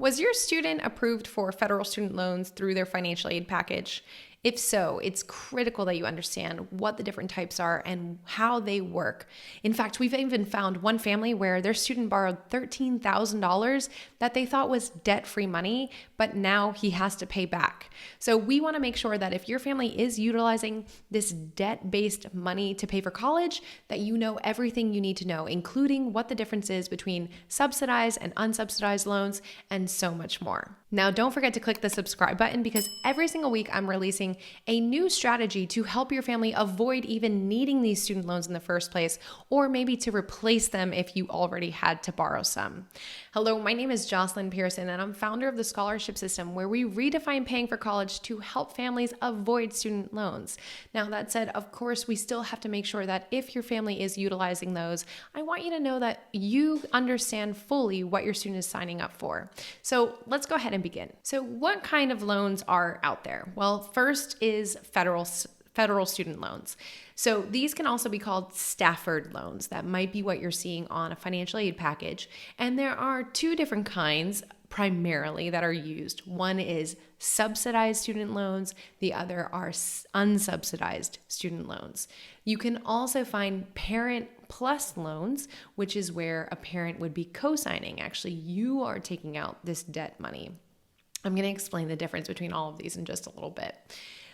Was your student approved for federal student loans through their financial aid package? If so, it's critical that you understand what the different types are and how they work. In fact, we've even found one family where their student borrowed $13,000 that they thought was debt-free money, but now he has to pay back. So we want to make sure that if your family is utilizing this debt-based money to pay for college, that you know everything you need to know, including what the difference is between subsidized and unsubsidized loans and so much more. Now, don't forget to click the subscribe button because every single week I'm releasing a new strategy to help your family avoid even needing these student loans in the first place, or maybe to replace them if you already had to borrow some. Hello, my name is Jocelyn Pearson, and I'm founder of the Scholarship System, where we redefine paying for college to help families avoid student loans. Now, that said, of course, we still have to make sure that if your family is utilizing those, I want you to know that you understand fully what your student is signing up for. So let's go ahead and begin. So what kind of loans are out there? Well, first is federal student loans. So these can also be called Stafford loans. That might be what you're seeing on a financial aid package. And there are two different kinds primarily that are used. One is subsidized student loans. The other are unsubsidized student loans. You can also find parent plus loans, which is where a parent would be co-signing. Actually, you are taking out this debt money. I'm going to explain the difference between all of these in just a little bit.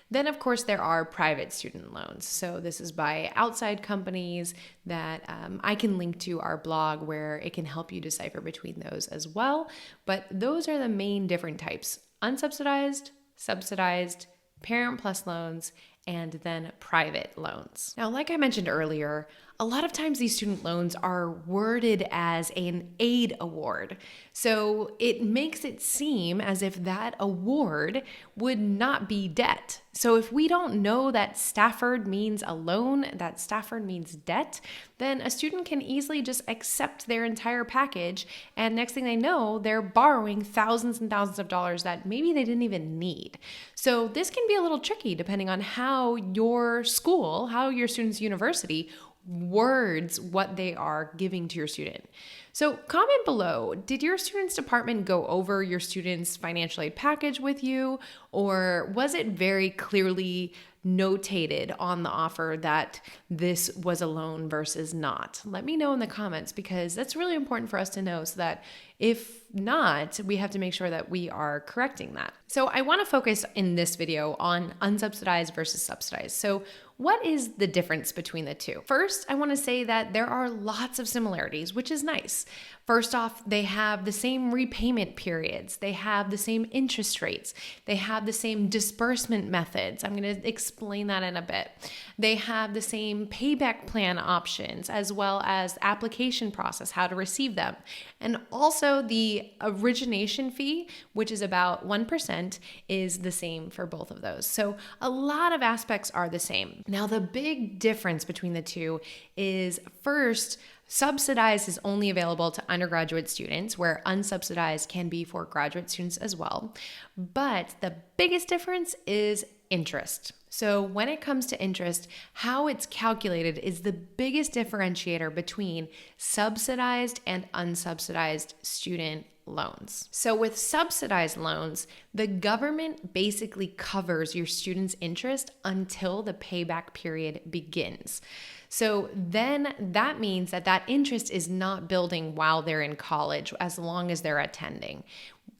Then, of course, there are private student loans. So this is by outside companies that I can link to our blog where it can help you decipher between those as well. But those are the main different types: unsubsidized, subsidized, parent plus loans, and then private loans. Now, like I mentioned earlier, a lot of times these student loans are worded as an aid award. So it makes it seem as if that award would not be debt. So if we don't know that Stafford means a loan, that Stafford means debt, then a student can easily just accept their entire package, and next thing they know, they're borrowing thousands and thousands of dollars that maybe they didn't even need. So this can be a little tricky depending on how your school, how your student's university words what they are giving to your student. So comment below, did your student's department go over your student's financial aid package with you, or was it very clearly notated on the offer that this was a loan versus not? Let me know in the comments, because that's really important for us to know, so that if not, we have to make sure that we are correcting that. So I want to focus in this video on unsubsidized versus subsidized. So what is the difference between the two? First, I want to say that there are lots of similarities, which is nice. First off, they have the same repayment periods. They have the same interest rates. They have the same disbursement methods. I'm going to explain that in a bit. They have the same payback plan options, as well as application process, how to receive them. And also the origination fee, which is about 1%, is the same for both of those. So a lot of aspects are the same. Now, the big difference between the two is, first, subsidized is only available to undergraduate students, where unsubsidized can be for graduate students as well. But the biggest difference is interest. So when it comes to interest, how it's calculated is the biggest differentiator between subsidized and unsubsidized student loans. So with subsidized loans, the government basically covers your student's interest until the payback period begins. So then that means that that interest is not building while they're in college, as long as they're attending.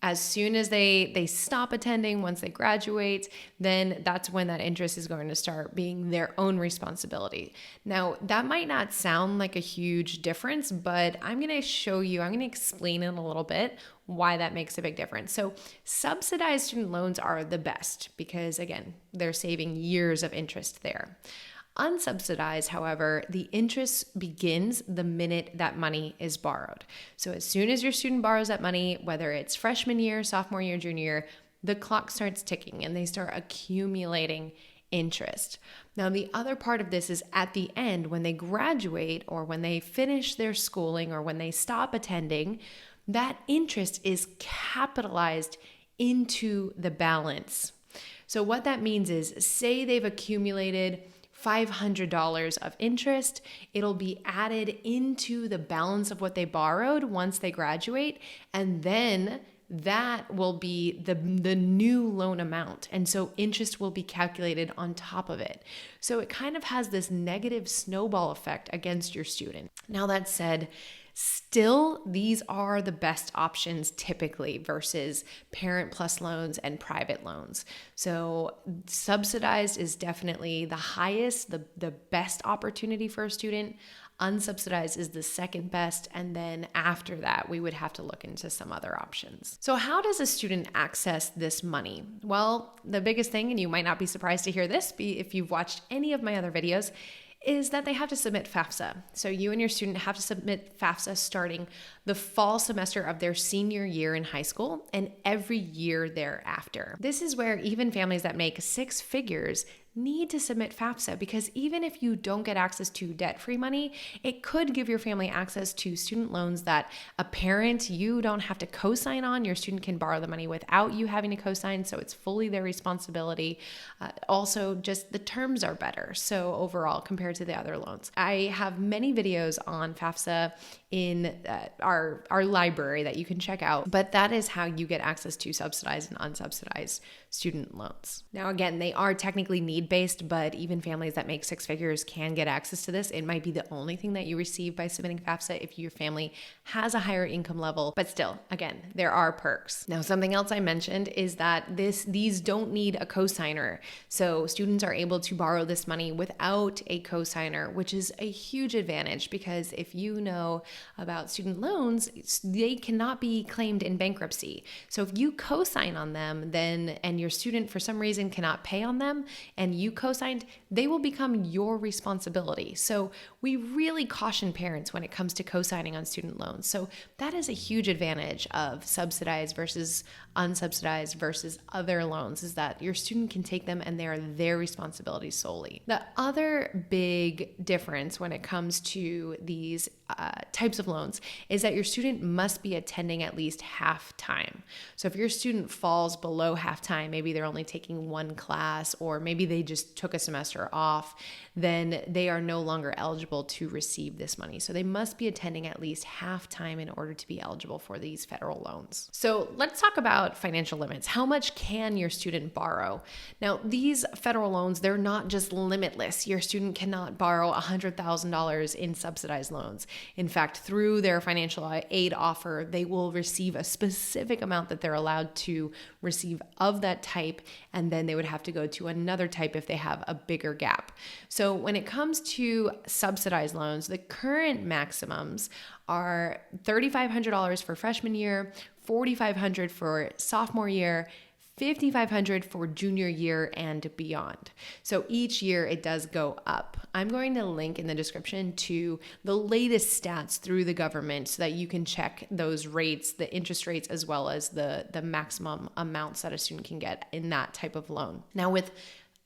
As soon as they stop attending, once they graduate, then that's when that interest is going to start being their own responsibility. Now, that might not sound like a huge difference, but I'm going to show you, I'm going to explain in a little bit why that makes a big difference. So subsidized student loans are the best because, again, they're saving years of interest there. Unsubsidized, however, the interest begins the minute that money is borrowed. So as soon as your student borrows that money, whether it's freshman year, sophomore year, junior year, the clock starts ticking and they start accumulating interest. Now, the other part of this is at the end, when they graduate or when they finish their schooling or when they stop attending, that interest is capitalized into the balance. So what that means is, say they've accumulated $500 of interest, it'll be added into the balance of what they borrowed once they graduate, and then that will be the new loan amount. And so interest will be calculated on top of it. So it kind of has this negative snowball effect against your student. Now that said, still, these are the best options typically versus parent plus loans and private loans. So subsidized is definitely the highest, the best opportunity for a student. Unsubsidized is the second best. And then after that, we would have to look into some other options. So how does a student access this money? Well, the biggest thing, and you might not be surprised to hear this if you've watched any of my other videos, is that they have to submit FAFSA. So you and your student have to submit FAFSA starting the fall semester of their senior year in high school and every year thereafter. This is where even families that make six figures need to submit FAFSA, because even if you don't get access to debt-free money, it could give your family access to student loans that a parent, you don't have to co-sign on. Your student can borrow the money without you having to co-sign, so it's fully their responsibility. Also, just the terms are better, so overall, compared to the other loans. I have many videos on FAFSA in our library that you can check out, but that is how you get access to subsidized and unsubsidized student loans. Now, again, they are technically need-based, but even families that make six figures can get access to this. It might be the only thing that you receive by submitting FAFSA if your family has a higher income level, but still, again, there are perks. Now, something else I mentioned is that these don't need a cosigner. So students are able to borrow this money without a cosigner, which is a huge advantage, because if you know about student loans, they cannot be claimed in bankruptcy. So if you co-sign on them, and your student for some reason cannot pay on them and you co-signed, they will become your responsibility. So we really caution parents when it comes to co-signing on student loans. So that is a huge advantage of subsidized versus unsubsidized versus other loans, is that your student can take them and they are their responsibility solely. The other big difference when it comes to these types of loans is that your student must be attending at least half time. So if your student falls below half time, maybe they're only taking one class, or maybe they just took a semester off, then they are no longer eligible to receive this money. So they must be attending at least half time in order to be eligible for these federal loans. So let's talk about financial limits. How much can your student borrow? Now, these federal loans, they're not just limitless. Your student cannot borrow $100,000 in subsidized loans. In fact, through their financial aid offer, they will receive a specific amount that they're allowed to receive of that type, and then they would have to go to another type if they have a bigger gap. So when it comes to subsidized loans, the current maximums are $3,500 for freshman year, $4,500 for sophomore year, $5,500 for junior year and beyond. So each year it does go up. I'm going to link in the description to the latest stats through the government so that you can check those rates, the interest rates, as well as the maximum amounts that a student can get in that type of loan. Now, with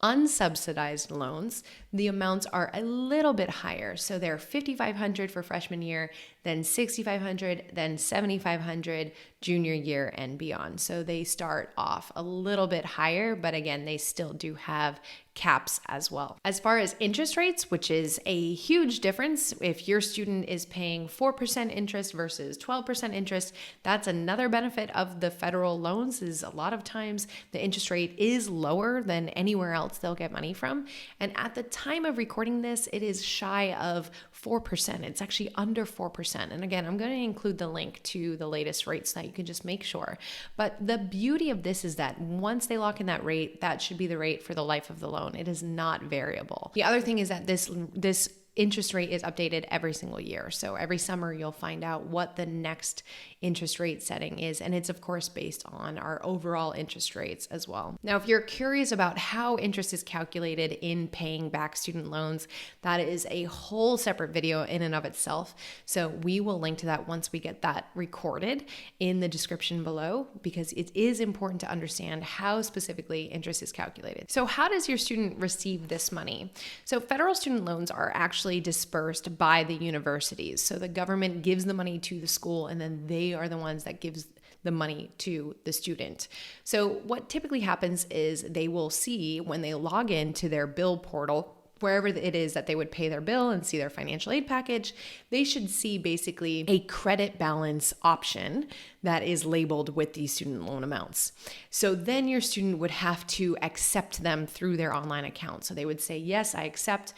unsubsidized loans, the amounts are a little bit higher. So they're $5,500 for freshman year, then $6,500, then $7,500 junior year and beyond. So they start off a little bit higher, but again, they still do have caps as well. As far as interest rates, which is a huge difference, if your student is paying 4% interest versus 12% interest, that's another benefit of the federal loans, is a lot of times the interest rate is lower than anywhere else they'll get money from. And at the time of recording this, it is shy of 4%. It's actually under 4%. And again, I'm going to include the link to the latest rates so that you can just make sure. But the beauty of this is that once they lock in that rate, that should be the rate for the life of the loan. It is not variable. The other thing is that this interest rate is updated every single year. So every summer you'll find out what the next interest rate setting is. And it's of course based on our overall interest rates as well. Now, if you're curious about how interest is calculated in paying back student loans, that is a whole separate video in and of itself. So we will link to that once we get that recorded in the description below, because it is important to understand how specifically interest is calculated. So how does your student receive this money? So federal student loans are actually dispersed by the universities. So the government gives the money to the school, and then they are the ones that gives the money to the student. So what typically happens is they will see when they log into their bill portal wherever it is that they would pay their bill and see their financial aid package, they should see basically a credit balance option that is labeled with these student loan amounts. So then your student would have to accept them through their online account. So they would say, yes, I accept,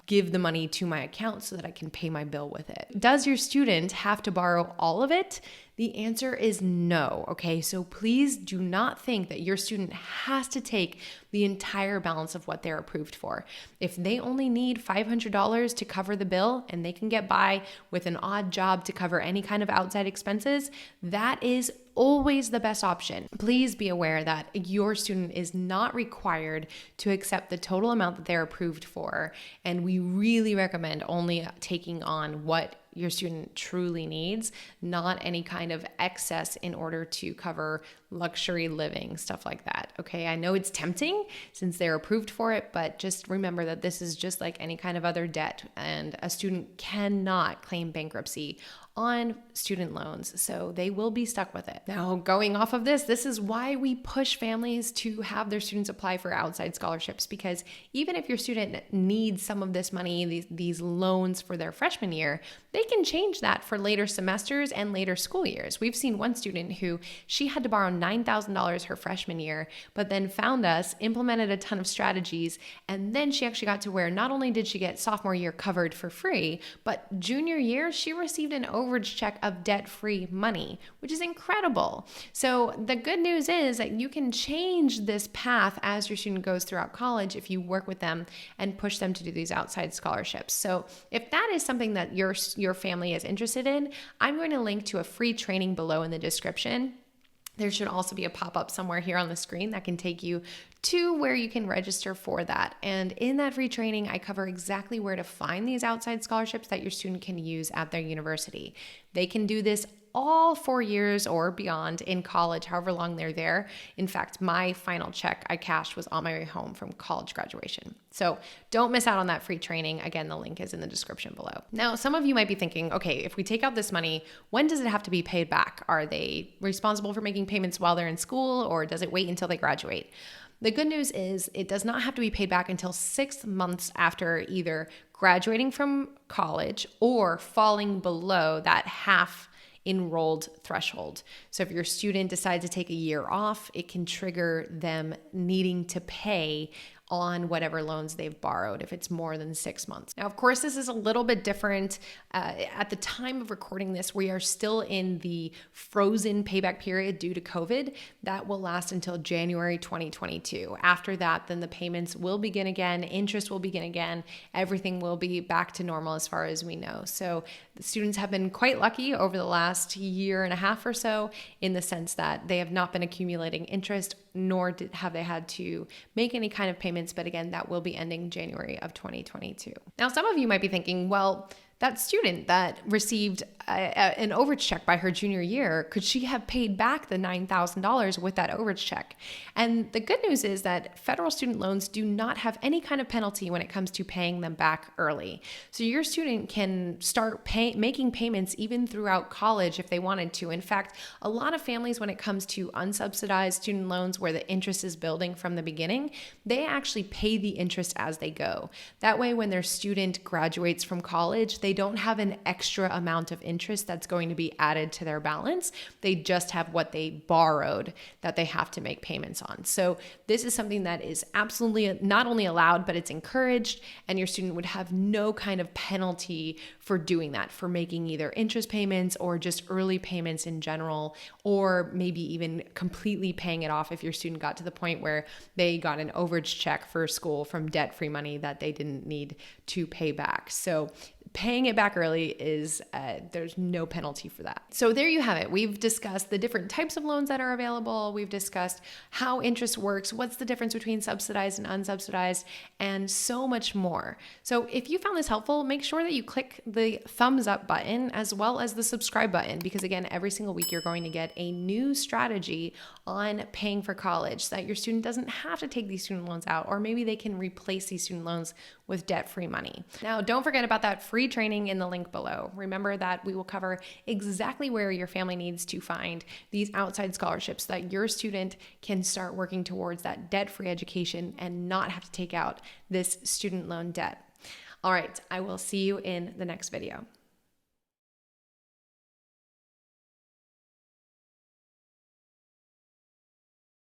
give the money to my account so that I can pay my bill with it. Does your student have to borrow all of it? The answer is no, okay? So please do not think that your student has to take the entire balance of what they're approved for. If they only need $500 to cover the bill and they can get by with an odd job to cover any kind of outside expenses, that is always the best option. Please be aware that your student is not required to accept the total amount that they're approved for, and we really recommend only taking on what your student truly needs, not any kind of excess in order to cover luxury living, stuff like that. Okay, I know it's tempting since they're approved for it, but just remember that this is just like any kind of other debt, and a student cannot claim bankruptcy on student loans, so they will be stuck with it. Now, going off of this is why we push families to have their students apply for outside scholarships, because even if your student needs some of this money, these loans for their freshman year, they can change that for later semesters and later school years. We've seen one student who she had to borrow $9,000 her freshman year, but then found us, implemented a ton of strategies, and then she actually got to where not only did she get sophomore year covered for free, but junior year, she received an overage check of debt-free money, which is incredible. So the good news is that you can change this path as your student goes throughout college if you work with them and push them to do these outside scholarships. So if that is something that your family is interested in, I'm going to link to a free training below in the description. There should also be a pop-up somewhere here on the screen that can take you to where you can register for that. And in that free training, I cover exactly where to find these outside scholarships that your student can use at their university. They can do this all 4 years or beyond in college, however long they're there. In fact, my final check I cashed was on my way home from college graduation. So don't miss out on that free training. Again, the link is in the description below. Now, some of you might be thinking, okay, if we take out this money, when does it have to be paid back? Are they responsible for making payments while they're in school, or does it wait until they graduate? The good news is it does not have to be paid back until 6 months after either graduating from college or falling below that half enrolled threshold. So if your student decides to take a year off, it can trigger them needing to pay on whatever loans they've borrowed if it's more than 6 months. Now, of course, this is a little bit different. At the time of recording this, we are still in the frozen payback period due to COVID. That will last until January 2022. After that, then the payments will begin again, interest will begin again, everything will be back to normal as far as we know. So the students have been quite lucky over the last year and a half or so in the sense that they have not been accumulating interest, nor have they had to make any kind of payments. But again, that will be ending January of 2022. Now, some of you might be thinking, well, that student that received an overage check by her junior year, could she have paid back the $9,000 with that overage check? And the good news is that federal student loans do not have any kind of penalty when it comes to paying them back early. So your student can start making payments even throughout college if they wanted to. In fact, a lot of families, when it comes to unsubsidized student loans where the interest is building from the beginning, they actually pay the interest as they go. That way, when their student graduates from college, they don't have an extra amount of interest that's going to be added to their balance. They just have what they borrowed that they have to make payments on. So this is something that is absolutely not only allowed, but it's encouraged, and your student would have no kind of penalty for doing that, for making either interest payments or just early payments in general, or maybe even completely paying it off if your student got to the point where they got an overage check for school from debt-free money that they didn't need to pay back. So paying it back early is, there's no penalty for that. So there you have it. We've discussed the different types of loans that are available. We've discussed how interest works, what's the difference between subsidized and unsubsidized, and so much more. So if you found this helpful, make sure that you click the thumbs up button as well as the subscribe button, because again, every single week you're going to get a new strategy on paying for college so that your student doesn't have to take these student loans out, or maybe they can replace these student loans with debt-free money. Now, don't forget about that free free training in the link below. Remember that we will cover exactly where your family needs to find these outside scholarships so that your student can start working towards that debt-free education and not have to take out this student loan debt. All right, I will see you in the next video.